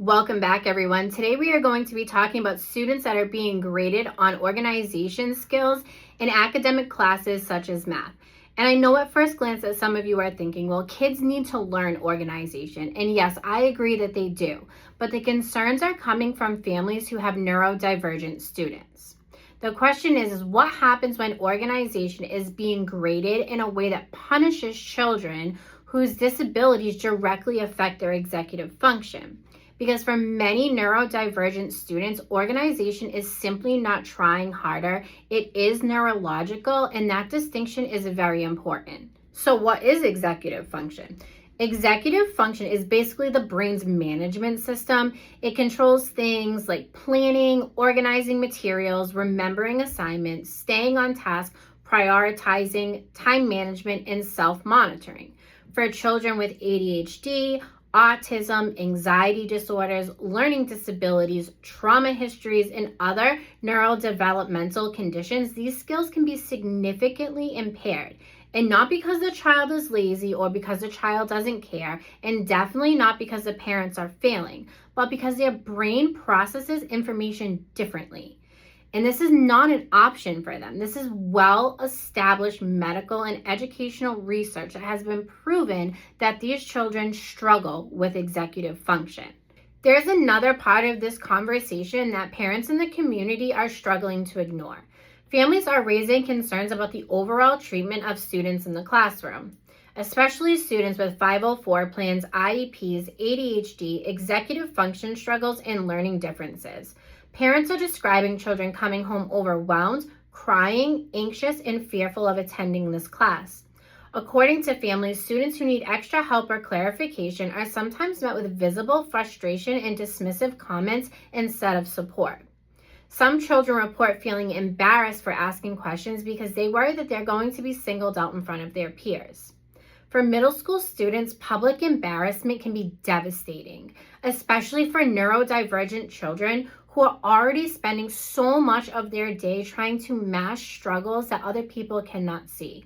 Welcome back, everyone. Today we are going to be talking about students that are being graded on organization skills in academic classes such as math. And I know at first glance that some of you are thinking, well, kids need to learn organization. And yes, I agree that they do. But the concerns are coming from families who have neurodivergent students. The question is what happens when organization is being graded in a way that punishes children whose disabilities directly affect their executive function? Because for many neurodivergent students, organization is simply not trying harder. It is neurological, and that distinction is very important. So what is executive function? Executive function is basically the brain's management system. It controls things like planning, organizing materials, remembering assignments, staying on task, prioritizing, time management, and self-monitoring. For children with ADHD, autism, anxiety disorders, learning disabilities, trauma histories, and other neurodevelopmental conditions, these skills can be significantly impaired. And not because the child is lazy or because the child doesn't care, and definitely not because the parents are failing, but because their brain processes information differently. And this is not an option for them. This is well-established medical and educational research that has been proven that these children struggle with executive function. There's another part of this conversation that parents in the community are struggling to ignore. Families are raising concerns about the overall treatment of students in the classroom, especially students with 504 plans, IEPs, ADHD, executive function struggles, and learning differences. Parents are describing children coming home overwhelmed, crying, anxious, and fearful of attending this class. According to families, students who need extra help or clarification are sometimes met with visible frustration and dismissive comments instead of support. Some children report feeling embarrassed for asking questions because they worry that they're going to be singled out in front of their peers. For middle school students, public embarrassment can be devastating, especially for neurodivergent children who are already spending so much of their day trying to mask struggles that other people cannot see.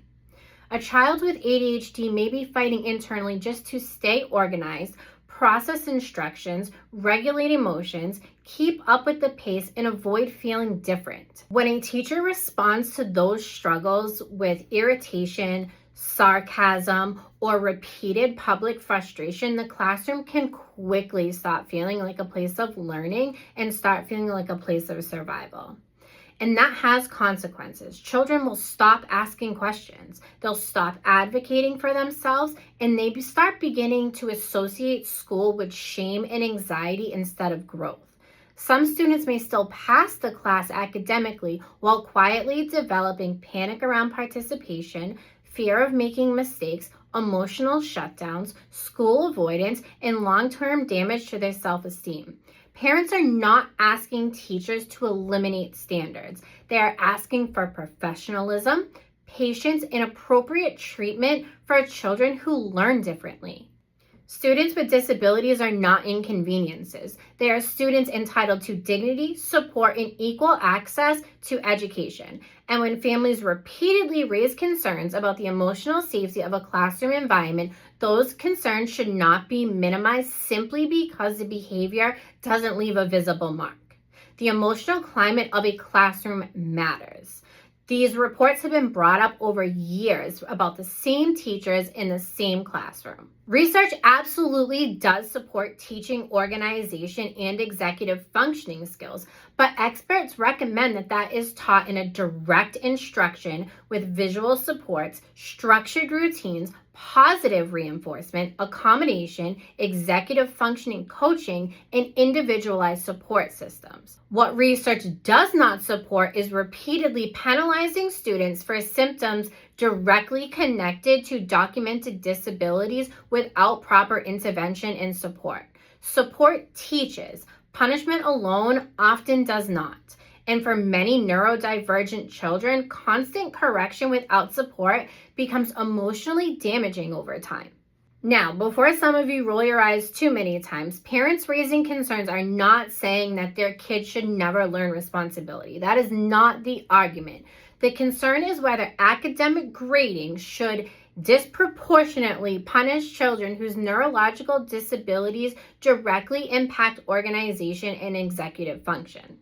A child with ADHD may be fighting internally just to stay organized, process instructions, regulate emotions, keep up with the pace, and avoid feeling different. When a teacher responds to those struggles with irritation, sarcasm, or repeated public frustration, the classroom can quickly stop feeling like a place of learning and start feeling like a place of survival. And that has consequences. Children will stop asking questions. They'll stop advocating for themselves, and they start beginning to associate school with shame and anxiety instead of growth. Some students may still pass the class academically while quietly developing panic around participation, fear of making mistakes, emotional shutdowns, school avoidance, and long-term damage to their self-esteem. Parents are not asking teachers to eliminate standards. They are asking for professionalism, patience, and appropriate treatment for children who learn differently. Students with disabilities are not inconveniences. They are students entitled to dignity, support, and equal access to education. And when families repeatedly raise concerns about the emotional safety of a classroom environment, those concerns should not be minimized simply because the behavior doesn't leave a visible mark. The emotional climate of a classroom matters. These reports have been brought up over years about the same teachers in the same classroom. Research absolutely does support teaching organization and executive functioning skills, but experts recommend that is taught in a direct instruction with visual supports, structured routines, positive reinforcement, accommodation, executive functioning coaching, and individualized support systems. What research does not support is repeatedly penalizing students for symptoms directly connected to documented disabilities without proper intervention and support. Support teaches. Punishment alone often does not. And for many neurodivergent children, constant correction without support becomes emotionally damaging over time. Now, before some of you roll your eyes too many times, parents raising concerns are not saying that their kids should never learn responsibility. That is not the argument. The concern is whether academic grading should disproportionately punish children whose neurological disabilities directly impact organization and executive function.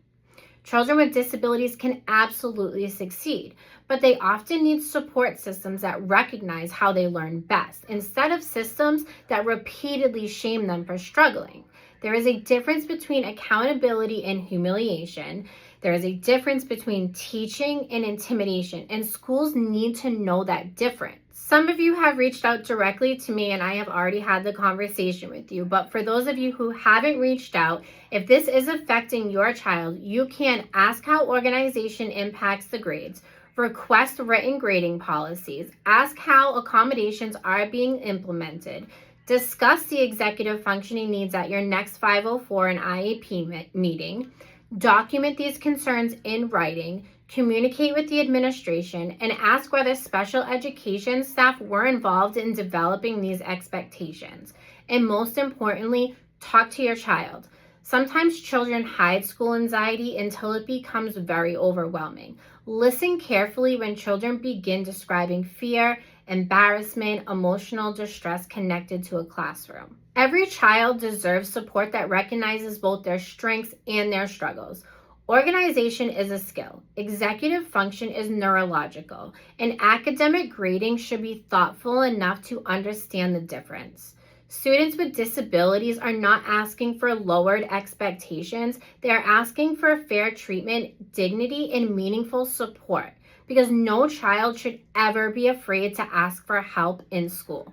Children with disabilities can absolutely succeed, but they often need support systems that recognize how they learn best, instead of systems that repeatedly shame them for struggling. There is a difference between accountability and humiliation. There is a difference between teaching and intimidation, and schools need to know that difference. Some of you have reached out directly to me, and I have already had the conversation with you. But for those of you who haven't reached out, if this is affecting your child, you can ask how organization impacts the grades, request written grading policies, ask how accommodations are being implemented, discuss the executive functioning needs at your next 504 and IEP meeting, document these concerns in writing, communicate with the administration, and ask whether special education staff were involved in developing these expectations. And most importantly, talk to your child. Sometimes children hide school anxiety until it becomes very overwhelming. Listen carefully when children begin describing fear, embarrassment, emotional distress connected to a classroom. Every child deserves support that recognizes both their strengths and their struggles. Organization is a skill. Executive function is neurological. And academic grading should be thoughtful enough to understand the difference. Students with disabilities are not asking for lowered expectations. They are asking for fair treatment, dignity, and meaningful support, because no child should ever be afraid to ask for help in school.